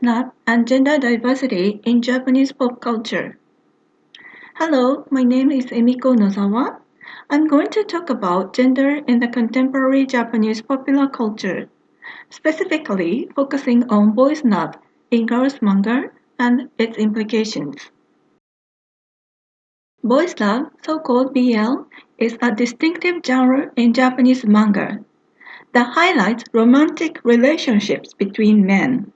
love and gender diversity in Japanese pop culture. Hello, my name is Emiko Nozawa. I'm going to talk about gender in the contemporary Japanese popular culture, specifically focusing on boys' love in girls' manga and its implications. Boys' love, so-called BL, is a distinctive genre in Japanese manga that highlights romantic relationships between men.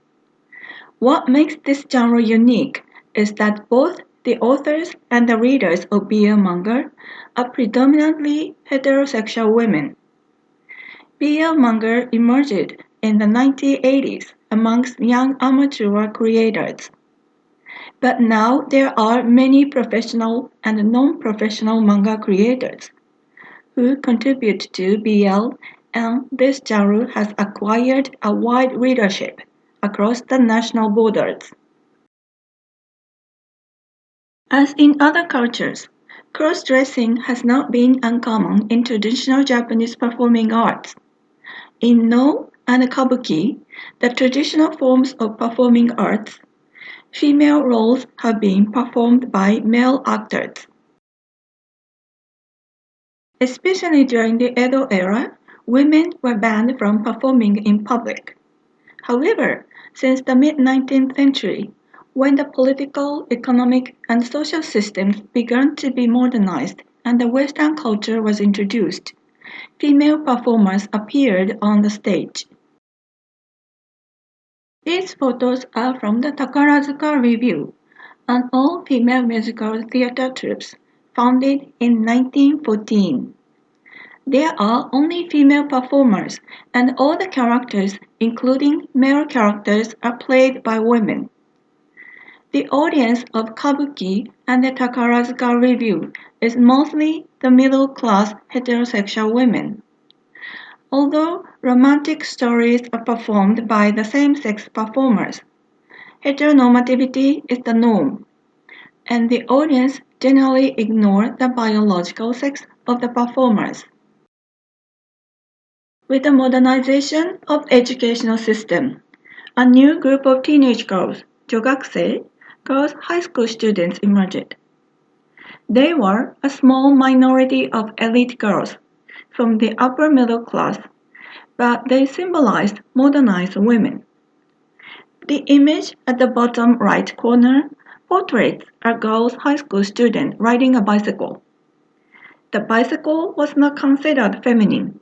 What makes this genre unique is that both the authors and the readers of BL manga are predominantly heterosexual women. BL manga emerged in the 1980s amongst young amateur creators. But now there are many professional and non-professional manga creators who contribute to BL, and this genre has acquired a wide readership across the national borders. As in other cultures, cross-dressing has not been uncommon in traditional Japanese performing arts. In No and Kabuki, the traditional forms of performing arts, female roles have been performed by male actors. Especially during the Edo era, women were banned from performing in public. However, since the mid-19th century, when the political, economic, and social systems began to be modernized and the Western culture was introduced, female performers appeared on the stage. These photos are from the Takarazuka Review, an all-female musical theater troupe founded in 1914. There are only female performers, and all the characters, including male characters, are played by women. The audience of Kabuki and the Takarazuka Review is mostly the middle-class heterosexual women. Although romantic stories are performed by the same-sex performers, heteronormativity is the norm, and the audience generally ignore the biological sex of the performers. With the modernization of the educational system, a new group of teenage girls, jogakse, girls high school students emerged. They were a small minority of elite girls from the upper middle class, but they symbolized modernized women. The image at the bottom right corner portrays a girls high school student riding a bicycle. The bicycle was not considered feminine,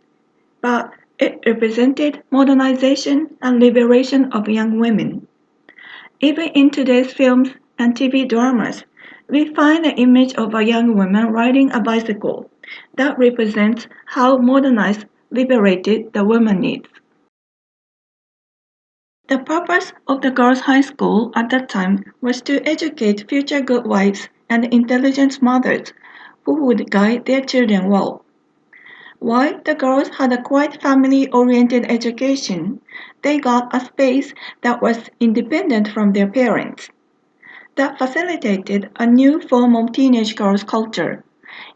but it represented modernization and liberation of young women. Even in today's films and TV dramas, we find the image of a young woman riding a bicycle that represents how modernized, liberated the woman is. The purpose of the girls' high school at that time was to educate future good wives and intelligent mothers who would guide their children well. While the girls had a quite family-oriented education, they got a space that was independent from their parents. That facilitated a new form of teenage girls' culture,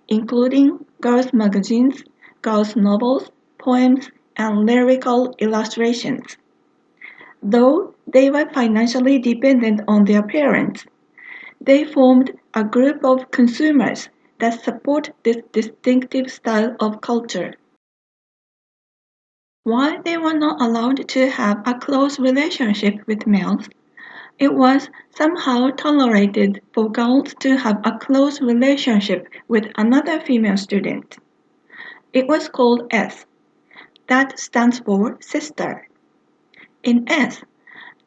including girls' magazines, girls' novels, poems, and lyrical illustrations. Though they were financially dependent on their parents, they formed a group of consumers that support this distinctive style of culture. While they were not allowed to have a close relationship with males, it was somehow tolerated for girls to have a close relationship with another female student. It was called S. That stands for sister. In S,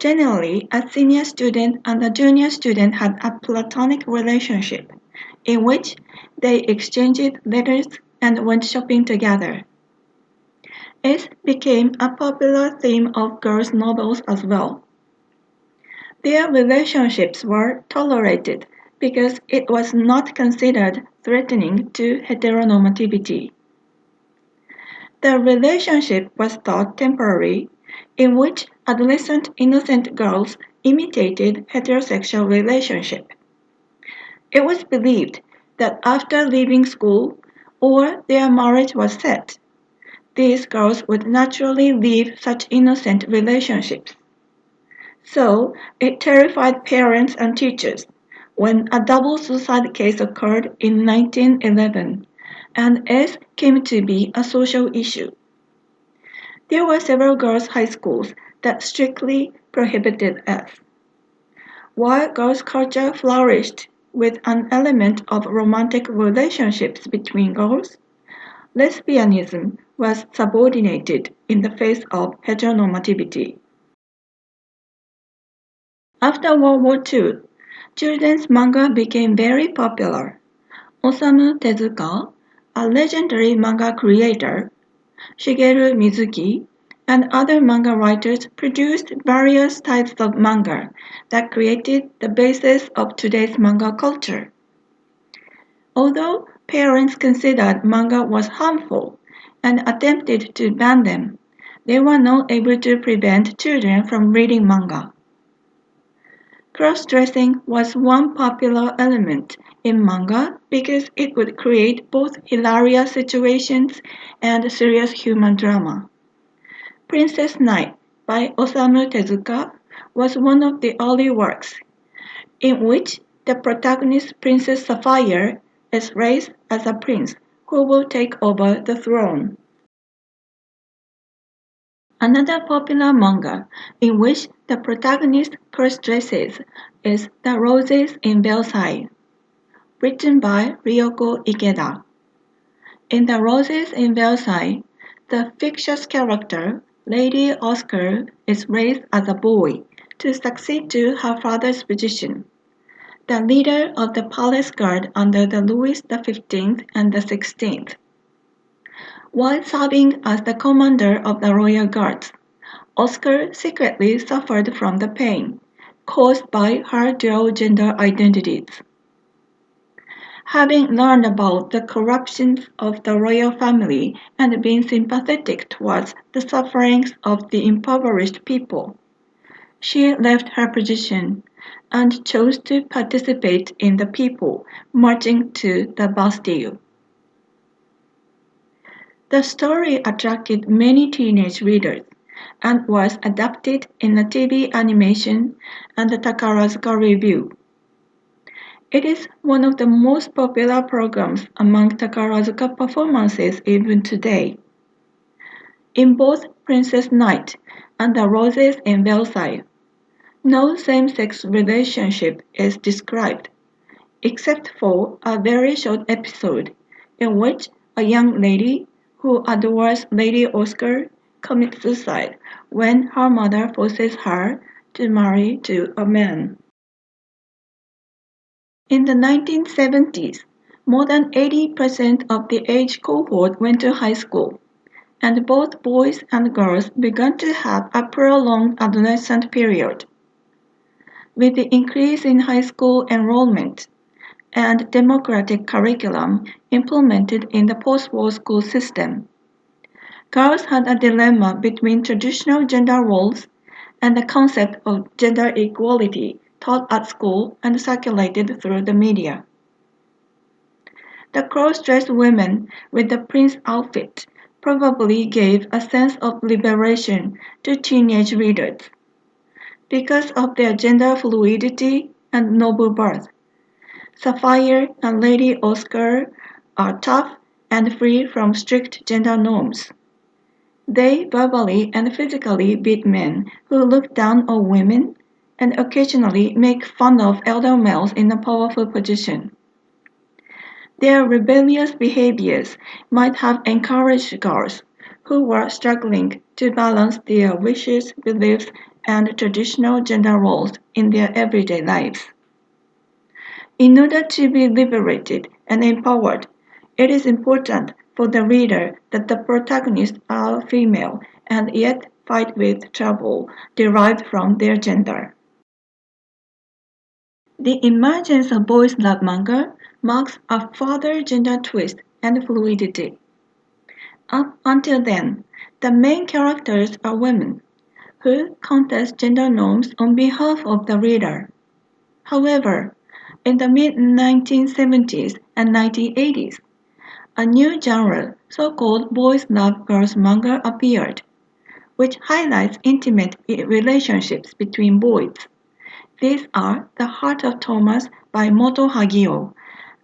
generally a senior student and a junior student had a platonic relationship in which they exchanged letters and went shopping together. It became a popular theme of girls' novels as well. Their relationships were tolerated because it was not considered threatening to heteronormativity. The relationship was thought temporary, in which adolescent innocent girls imitated heterosexual relationship. It was believed that after leaving school or their marriage was set, these girls would naturally leave such innocent relationships. So it terrified parents and teachers when a double suicide case occurred in 1911 and S came to be a social issue. There were several girls' high schools that strictly prohibited S. While girls' culture flourished with an element of romantic relationships between girls, lesbianism was subordinated in the face of heteronormativity. After World War II, children's manga became very popular. Osamu Tezuka, a legendary manga creator, Shigeru Mizuki, and other manga writers produced various types of manga that created the basis of today's manga culture. Although parents considered manga was harmful and attempted to ban them, they were not able to prevent children from reading manga. Cross-dressing was one popular element in manga because it would create both hilarious situations and serious human drama. Princess Knight by Osamu Tezuka was one of the early works, in which the protagonist Princess Sapphire is raised as a prince who will take over the throne. Another popular manga in which the protagonist cross-dresses is The Roses in Versailles, written by Ryoko Ikeda. In The Roses in Versailles, the fictitious character Lady Oscar is raised as a boy to succeed to her father's position, the leader of the palace guard under the Louis XV and the XVI. While serving as the commander of the royal guards, Oscar secretly suffered from the pain caused by her dual gender identities. Having learned about the corruptions of the royal family and being sympathetic towards the sufferings of the impoverished people, she left her position and chose to participate in the people marching to the Bastille. The story attracted many teenage readers and was adapted in a TV animation and the Takarazuka Review. It is one of the most popular programs among Takarazuka performances even today. In both Princess Knight and The Roses in Versailles, no same-sex relationship is described, except for a very short episode in which a young lady who adores Lady Oscar commits suicide when her mother forces her to marry to a man. In the 1970s, more than 80% of the age cohort went to high school, and both boys and girls began to have a prolonged adolescent period. With the increase in high school enrollment and democratic curriculum implemented in the post-war school system, girls had a dilemma between traditional gender roles and the concept of gender equality taught at school and circulated through the media. The cross-dressed women with the prince outfit probably gave a sense of liberation to teenage readers. Because of their gender fluidity and noble birth, Sapphire and Lady Oscar are tough and free from strict gender norms. They verbally and physically beat men who look down on women and occasionally make fun of elder males in a powerful position. Their rebellious behaviors might have encouraged girls who were struggling to balance their wishes, beliefs, and traditional gender roles in their everyday lives. In order to be liberated and empowered, it is important for the reader that the protagonists are female and yet fight with trouble derived from their gender. The emergence of boys' love manga marks a further gender twist and fluidity. Up until then, the main characters are women, who contest gender norms on behalf of the reader. However, in the mid-1970s and 1980s, a new genre, so-called boys love girls manga appeared, which highlights intimate relationships between boys. These are The Heart of Thomas by Moto Hagio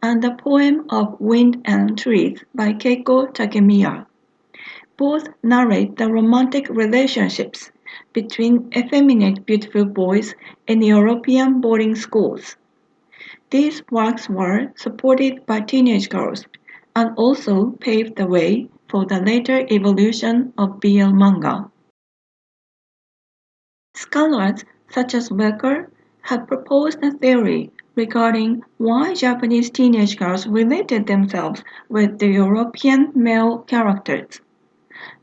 and The Poem of Wind and Trees by Keiko Takemiya. Both narrate the romantic relationships between effeminate beautiful boys in European boarding schools. These works were supported by teenage girls and also paved the way for the later evolution of BL manga. Scholars such as Becker have proposed a theory regarding why Japanese teenage girls related themselves with the European male characters.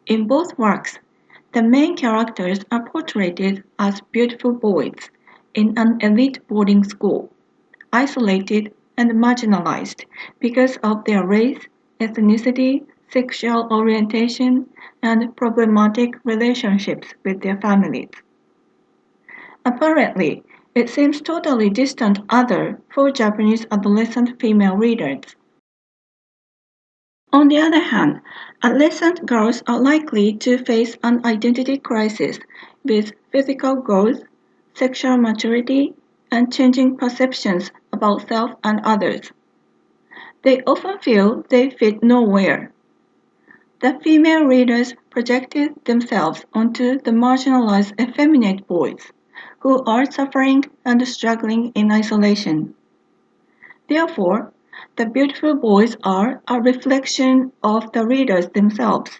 In both works, the main characters are portrayed as beautiful boys in an elite boarding school, isolated and marginalized because of their race, ethnicity, sexual orientation, and problematic relationships with their families. Apparently, it seems totally distant other for Japanese adolescent female readers. On the other hand, adolescent girls are likely to face an identity crisis with physical growth, sexual maturity, and changing perceptions about self and others. They often feel they fit nowhere. The female readers projected themselves onto the marginalized effeminate boys who are suffering and struggling in isolation. Therefore, the beautiful boys are a reflection of the readers themselves.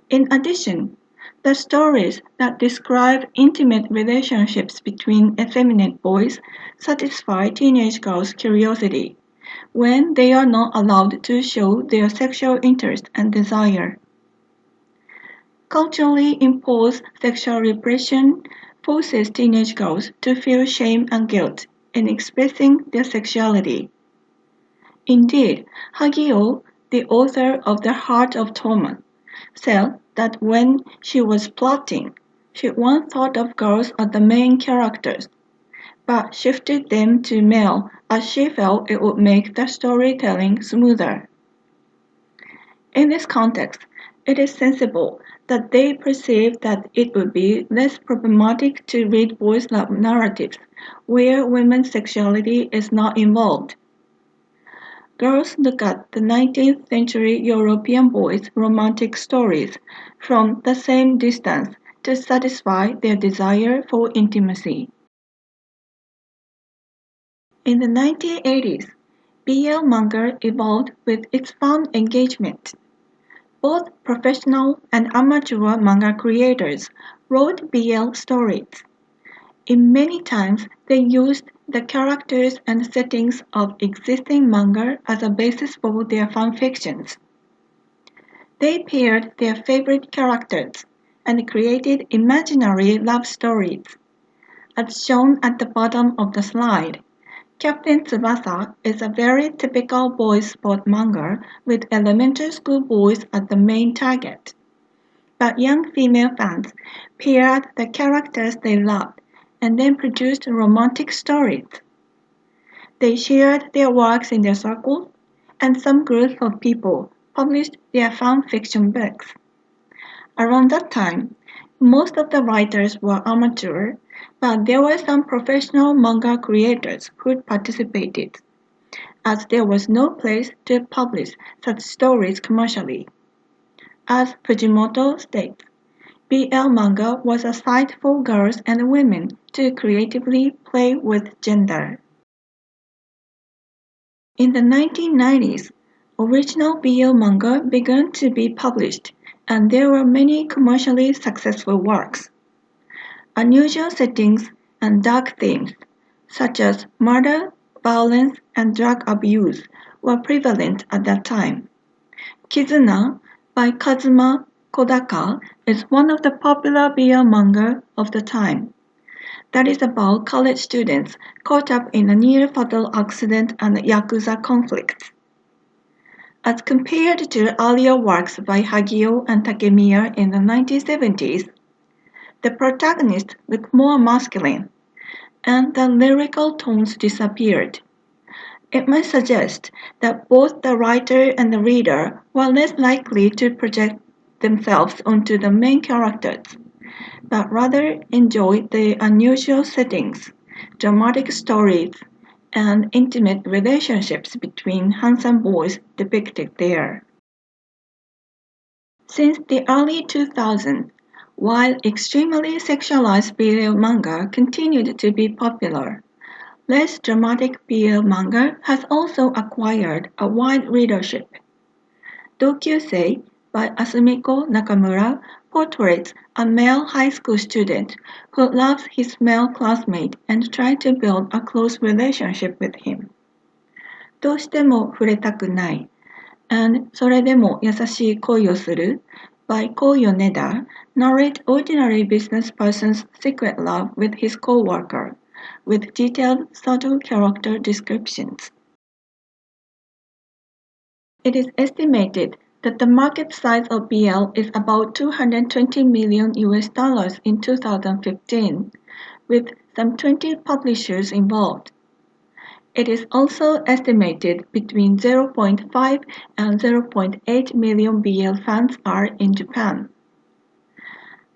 In addition, the stories that describe intimate relationships between effeminate boys satisfy teenage girls' curiosity when they are not allowed to show their sexual interest and desire. Culturally imposed sexual repression forces teenage girls to feel shame and guilt in expressing their sexuality. Indeed, Hagio, the author of The Heart of Thomas, said that when she was plotting, she once thought of girls as the main characters, but shifted them to male as she felt it would make the storytelling smoother. In this context, it is sensible that they perceived that it would be less problematic to read boys' love narratives where women's sexuality is not involved. Girls look at the 19th century European boys' romantic stories from the same distance to satisfy their desire for intimacy. In the 1980s, BL manga evolved with its fan engagement. Both professional and amateur manga creators wrote BL stories. In many times, they used the characters and settings of existing manga as a basis for their fanfictions. They paired their favorite characters and created imaginary love stories. As shown at the bottom of the slide, Captain Tsubasa is a very typical boys' sport manga with elementary school boys as the main target. But young female fans paired the characters they loved and then produced romantic stories. They shared their works in their circles, and some groups of people published their fan fiction books. Around that time, most of the writers were amateur, but there were some professional manga creators who participated, as there was no place to publish such stories commercially. As Fujimoto states, BL manga was a site for girls and women to creatively play with gender. In the 1990s, original BL manga began to be published, and there were many commercially successful works. Unusual settings and dark themes, such as murder, violence, and drug abuse, were prevalent at that time. Kizuna by Kazuma Kodaka is one of the popular BL manga of the time. That is about college students caught up in a near-fatal accident and Yakuza conflicts. As compared to earlier works by Hagio and Takemiya in the 1970s, the protagonists look more masculine, and the lyrical tones disappeared. It might suggest that both the writer and the reader were less likely to project themselves onto the main characters, but rather enjoy the unusual settings, dramatic stories, and intimate relationships between handsome boys depicted there. Since the early 2000s, while extremely sexualized BL manga continued to be popular, less dramatic BL manga has also acquired a wide readership. Dokyusei by Asumiko Nakamura portrays a male high school student who loves his male classmate and tries to build a close relationship with him. どうしても触れたくない and それでも優しい恋をする by Koyo Neda narrate ordinary business person's secret love with his co-worker, with detailed subtle character descriptions. It is estimated that the market size of BL is about 220 million US dollars in 2015, with some 20 publishers involved. It is also estimated between 0.5 and 0.8 million BL fans are in Japan.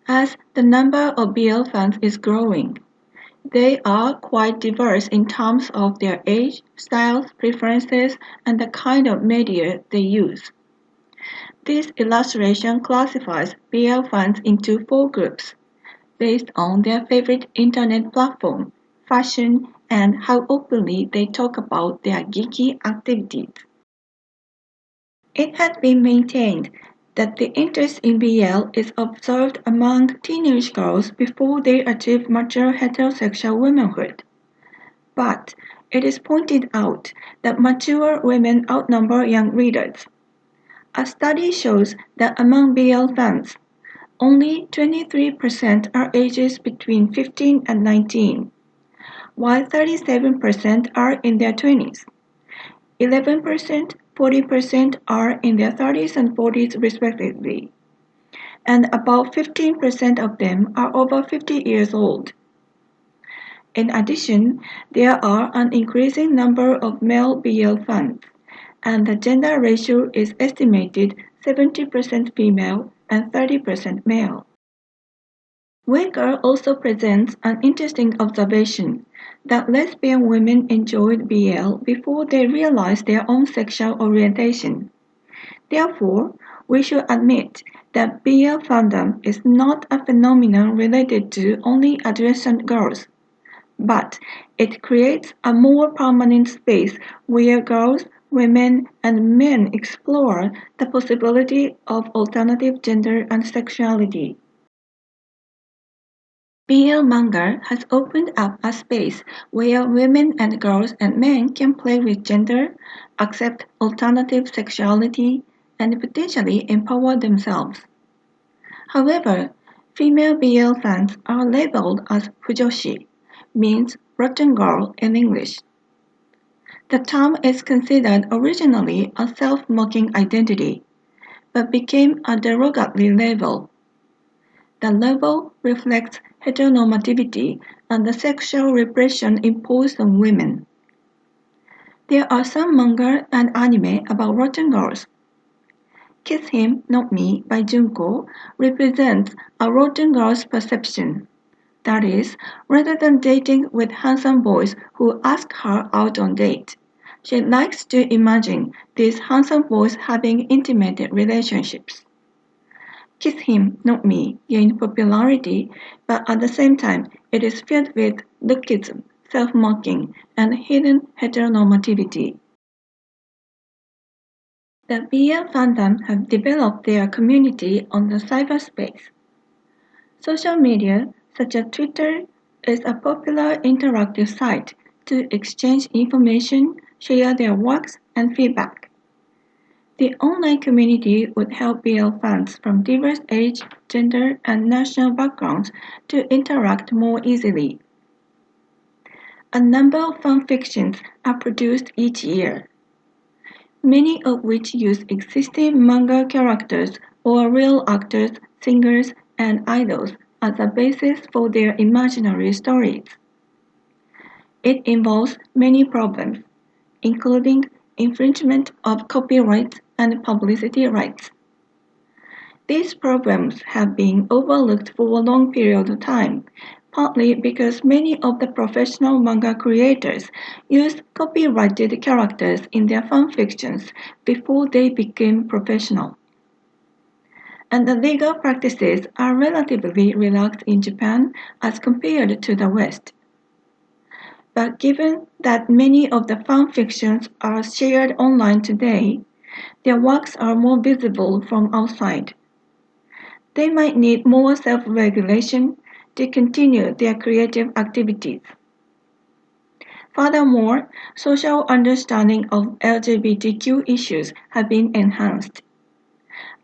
As the number of BL fans is growing, they are quite diverse in terms of their age, styles, preferences, and the kind of media they use. This illustration classifies BL fans into 4 groups, based on their favorite internet platform, fashion, and how openly they talk about their geeky activities. It has been maintained that the interest in BL is observed among teenage girls before they achieve mature heterosexual womanhood. But it is pointed out that mature women outnumber young readers. A study shows that among BL fans, only 23% are ages between 15 and 19, while 37% are in their 20s. 11%, 40% are in their 30s and 40s respectively, and about 15% of them are over 50 years old. In addition, there are an increasing number of male BL fans, and the gender ratio is estimated 70% female and 30% male. Waker also presents an interesting observation that lesbian women enjoyed BL before they realized their own sexual orientation. Therefore, we should admit that BL fandom is not a phenomenon related to only adolescent girls, but it creates a more permanent space where girls, women, and men explore the possibility of alternative gender and sexuality. BL manga has opened up a space where women and girls and men can play with gender, accept alternative sexuality, and potentially empower themselves. However, female BL fans are labeled as fujoshi, means rotten girl in English. The term is considered originally a self-mocking identity, but became a derogatory label. The label reflects heteronormativity and the sexual repression imposed on women. There are some manga and anime about rotten girls. Kiss Him, Not Me by Junko represents a rotten girl's perception. That is, rather than dating with handsome boys who ask her out on date, she likes to imagine these handsome boys having intimate relationships. Kiss Him, Not Me gained popularity, but at the same time it is filled with lookism, self-mocking, and hidden heteronormativity. The BL fandom have developed their community on the cyberspace. Social media, such as Twitter, is a popular interactive site to exchange information, share their works, and feedback. The online community would help BL fans from diverse age, gender, and national backgrounds to interact more easily. A number of fan fictions are produced each year, many of which use existing manga characters or real actors, singers, and idols as a basis for their imaginary stories. It involves many problems, including infringement of copyrights and publicity rights. These problems have been overlooked for a long period of time, partly because many of the professional manga creators used copyrighted characters in their fanfictions before they became professional. And the legal practices are relatively relaxed in Japan as compared to the West. But given that many of the fanfictions are shared online today, their works are more visible from outside. They might need more self-regulation to continue their creative activities. Furthermore, social understanding of LGBTQ issues have been enhanced.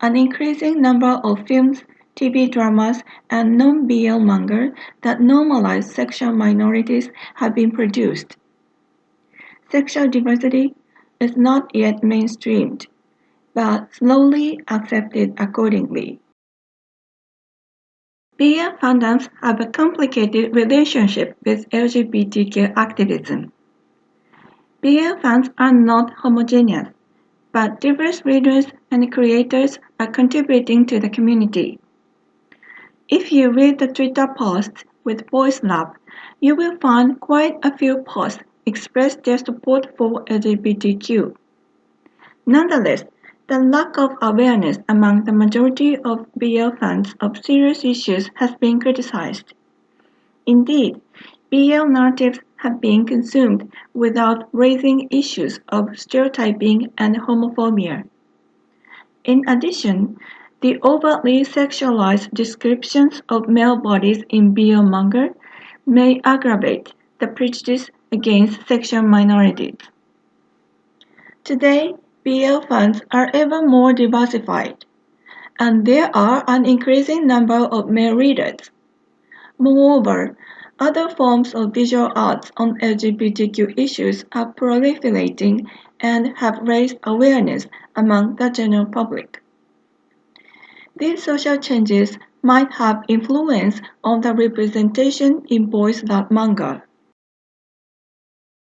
An increasing number of films, TV dramas, and non-BL manga that normalize sexual minorities have been produced. Sexual diversity is not yet mainstreamed, but slowly accepted accordingly. BL fandoms have a complicated relationship with LGBTQ activism. BL fans are not homogeneous, but diverse readers and creators are contributing to the community. If you read the Twitter posts with Voice Lab, you will find quite a few posts express their support for LGBTQ. Nonetheless, the lack of awareness among the majority of BL fans of serious issues has been criticized. Indeed, BL narratives have been consumed without raising issues of stereotyping and homophobia. In addition, the overtly sexualized descriptions of male bodies in BL manga may aggravate the prejudice against sexual minorities. Today, BL fans are ever more diversified, and there are an increasing number of male readers. Moreover, other forms of visual arts on LGBTQ issues are proliferating and have raised awareness among the general public. These social changes might have influence on the representation in boys' love manga.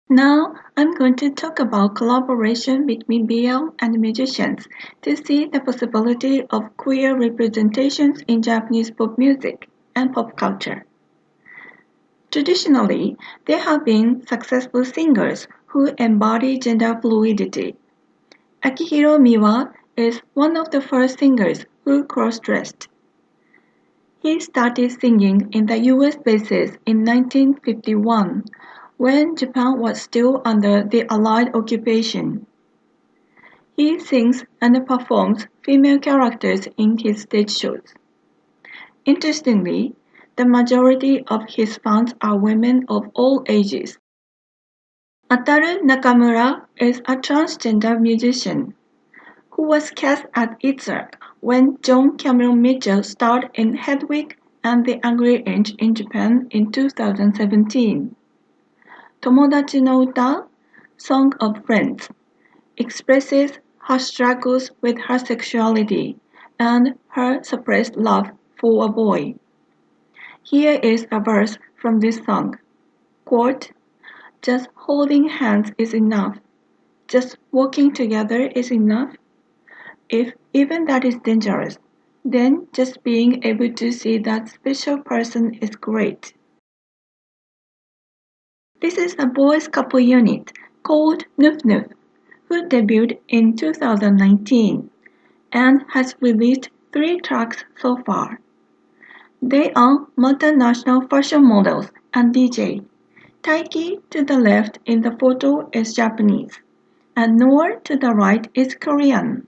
Now, I'm going to talk about collaboration between BL and musicians to see the possibility of queer representations in Japanese pop music and pop culture. Traditionally, there have been successful singers who embody gender fluidity. Akihiro Miwa is one of the first singers who cross-dressed. He started singing in the US bases in 1951 when Japan was still under the Allied occupation. He sings and performs female characters in his stage shows. Interestingly, the majority of his fans are women of all ages. Ataru Nakamura is a transgender musician who was cast as Itzhak when John Cameron Mitchell starred in Hedwig and the Angry Inch in Japan in 2017. Tomodachi no Uta, Song of Friends, expresses her struggles with her sexuality and her suppressed love for a boy. Here is a verse from this song. Quote, "Just holding hands is enough. Just walking together is enough. If even that is dangerous, then just being able to see that special person is great." This is a boys couple unit called Nuf Nuf, who debuted in 2019 and has released 3 tracks so far. They are multinational fashion models and DJ. Taiki to the left in the photo is Japanese, and Noor to the right is Korean.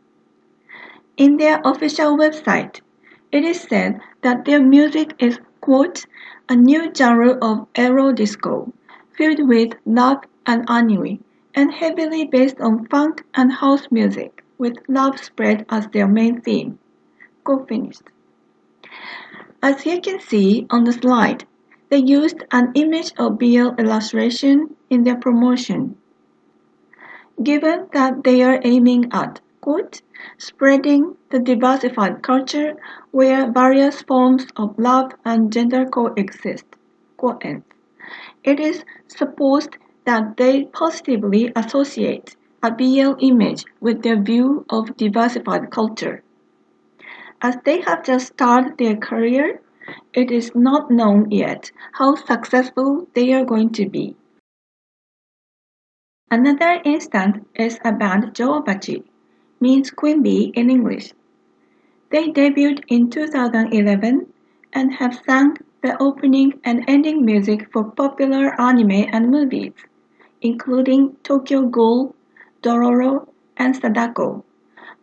In their official website, it is said that their music is, quote, "a new genre of aero disco, filled with love and ennui, and heavily based on funk and house music, with love spread as their main theme." Quote finished. As you can see on the slide, they used an image of BL illustration in their promotion. Given that they are aiming at, quote, "spreading the diversified culture where various forms of love and gender coexist," quote ends, it is supposed that they positively associate a BL image with their view of diversified culture. As they have just started their career, it is not known yet how successful they are going to be. Another instance is a band Jobachi, means queen bee in English. They debuted in 2011 and have sung the opening and ending music for popular anime and movies, including Tokyo Ghoul, Dororo, and Sadako,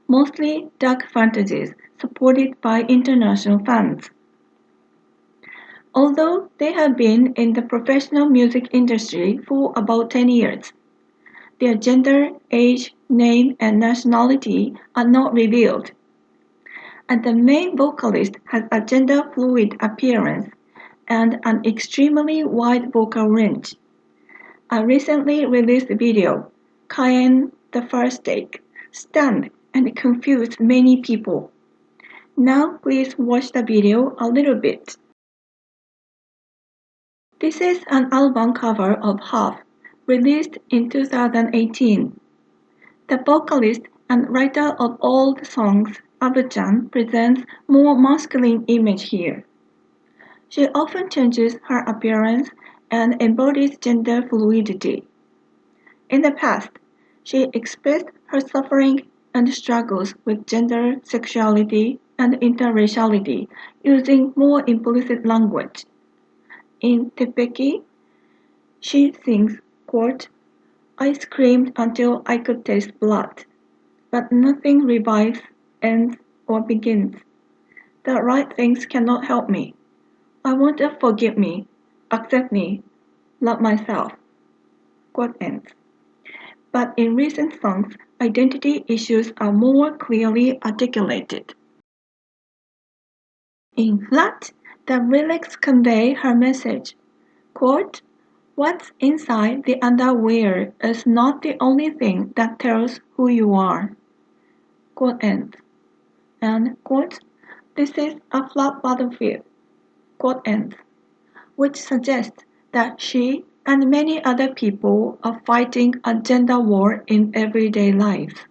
mostly dark fantasies supported by international fans. Although they have been in the professional music industry for about 10 years, their gender, age, name, and nationality are not revealed, and the main vocalist has a gender-fluid appearance and an extremely wide vocal range. A recently released video, Cayenne the First Take, stunned and confused many people. Now please watch the video a little bit. This is an album cover of Half, released in 2018. The vocalist and writer of all the songs, Abu-chan, presents more masculine image here. She often changes her appearance and embodies gender fluidity. In the past, she expressed her suffering and struggles with gender, sexuality, and interraciality using more implicit language. In Tepeki, she sings, quote, I screamed until I could taste blood, but nothing revives, ends, or begins. The right things cannot help me. I want to forgive me, accept me, love myself. Quote ends. But in recent songs, identity issues are more clearly articulated. In Flat, the lyrics convey her message. Quote, what's inside the underwear is not the only thing that tells who you are. Quote ends. And quote, this is a flat battlefield. Quote ends. Which suggests that she and many other people are fighting a gender war in everyday life.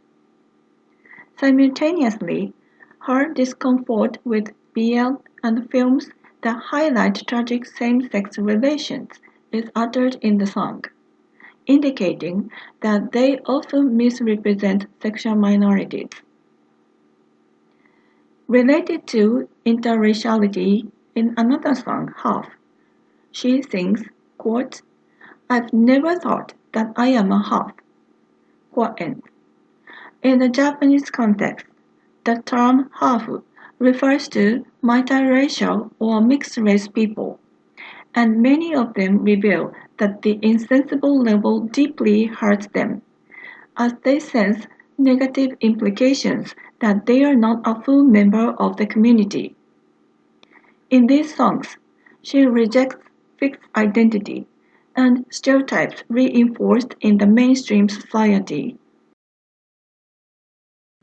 Simultaneously, her discomfort with BL and films that highlight tragic same-sex relations is uttered in the song, indicating that they often misrepresent sexual minorities. Related to interraciality, in another song, Half, she sings, quote, I've never thought that I am a half. Quote end. In the Japanese context, the term half refers to multiracial or mixed-race people, and many of them reveal that the insensible level deeply hurts them, as they sense negative implications that they are not a full member of the community. In these songs, she rejects fixed identity and stereotypes reinforced in the mainstream society.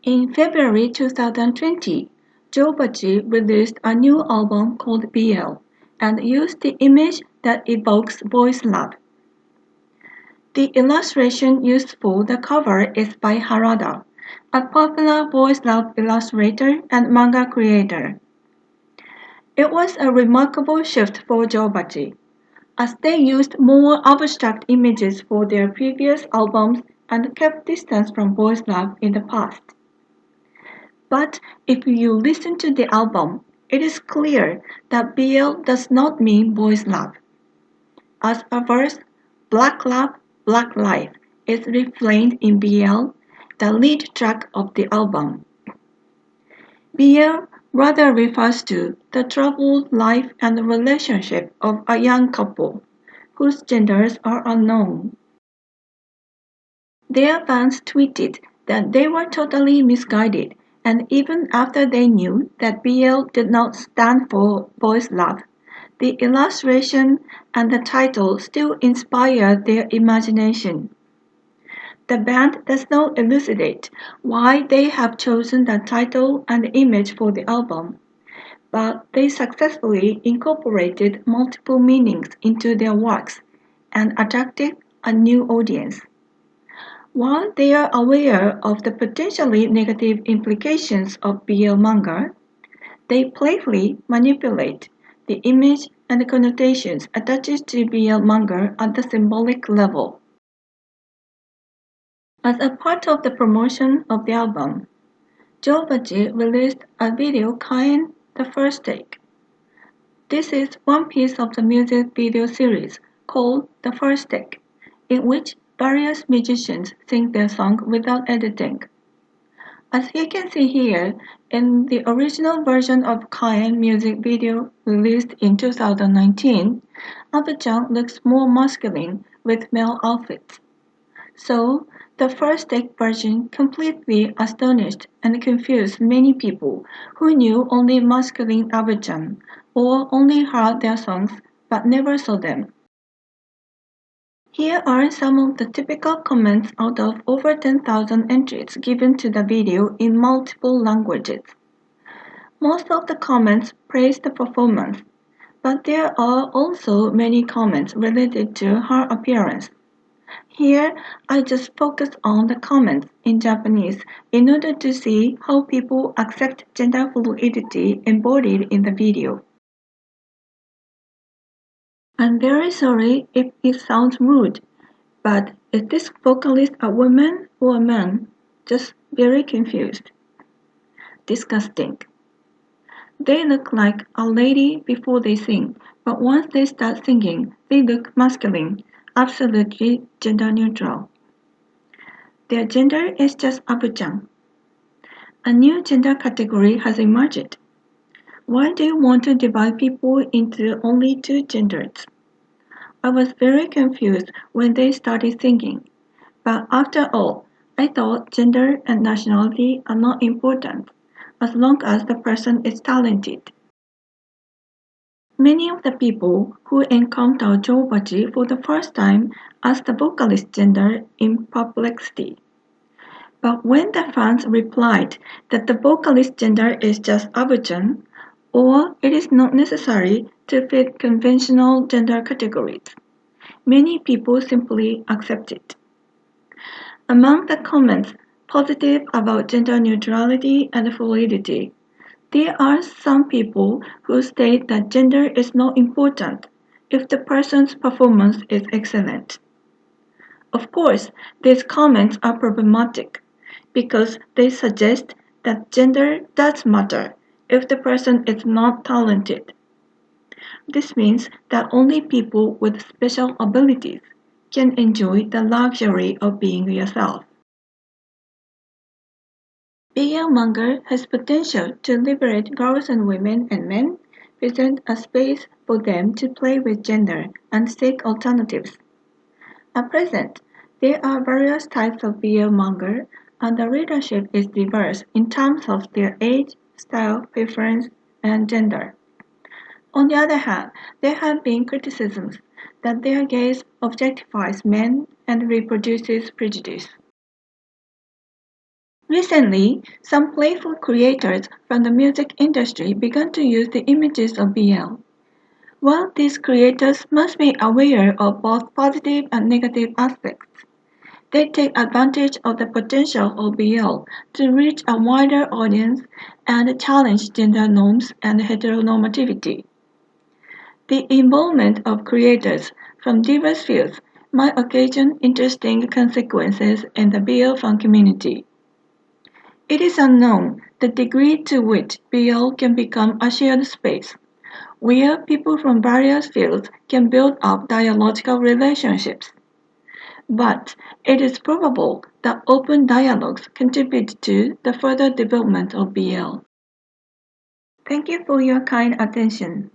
In February 2020, Jobachi released a new album called BL and used the image that evokes boys' love. The illustration used for the cover is by Harada, a popular boys' love illustrator and manga creator. It was a remarkable shift for Jobachi, as they used more abstract images for their previous albums and kept distance from boys' love in the past. But if you listen to the album, it is clear that BL does not mean boys' love. As a verse, Black Love, Black Life is refrained in BL, the lead track of the album. BL rather refers to the troubled life and relationship of a young couple, whose genders are unknown. Their fans tweeted that they were totally misguided, and even after they knew that BL did not stand for boys' love, the illustration and the title still inspired their imagination. The band does not elucidate why they have chosen the title and image for the album, but they successfully incorporated multiple meanings into their works and attracted a new audience. While they are aware of the potentially negative implications of BL manga, They playfully manipulate the image and the connotations attached to BL manga at the symbolic level. As a part of the promotion of the album, Jobaji released a video calling The First Take. This is one piece of the music video series called The First Take, in which various musicians sing their song without editing. As you can see here, in the original version of Kaien music video released in 2019, Abujan looks more masculine with male outfits. So, the first take version completely astonished and confused many people who knew only masculine Abujan or only heard their songs but never saw them. Here are some of the typical comments out of over 10,000 entries given to the video in multiple languages. Most of the comments praise the performance, but there are also many comments related to her appearance. Here, I just focus on the comments in Japanese in order to see how people accept gender fluidity embodied in the video. I'm very sorry if it sounds rude, but is this vocalist a woman or a man? Just very confused. Disgusting. They look like a lady before they sing, but once they start singing, they look masculine, absolutely gender neutral. Their gender is just Abujan. A new gender category has emerged. Why do you want to divide people into only two genders? I was very confused when they started singing, but after all, I thought gender and nationality are not important, as long as the person is talented. Many of the people who encounter Jobachi for the first time ask the vocalist gender in perplexity. But when the fans replied that the vocalist gender is just Abujan, or it is not necessary to fit conventional gender categories, many people simply accept it. Among the comments positive about gender neutrality and fluidity, there are some people who state that gender is not important if the person's performance is excellent. Of course, these comments are problematic because they suggest that gender does matter if the person is not talented. This means that only people with special abilities can enjoy the luxury of being yourself. BL manga has potential to liberate girls and women and men, present a space for them to play with gender and seek alternatives. At present, there are various types of BL manga, and the readership is diverse in terms of their age, style, preference, and gender. On the other hand, there have been criticisms that their gaze objectifies men and reproduces prejudice. Recently, some playful creators from the music industry began to use the images of BL. While these creators must be aware of both positive and negative aspects, they take advantage of the potential of BL to reach a wider audience and challenge gender norms and heteronormativity. The involvement of creators from diverse fields might occasion interesting consequences in the BL fan community. It is unknown the degree to which BL can become a shared space, where people from various fields can build up dialogical relationships. But it is probable that open dialogues contribute to the further development of BL. Thank you for your kind attention.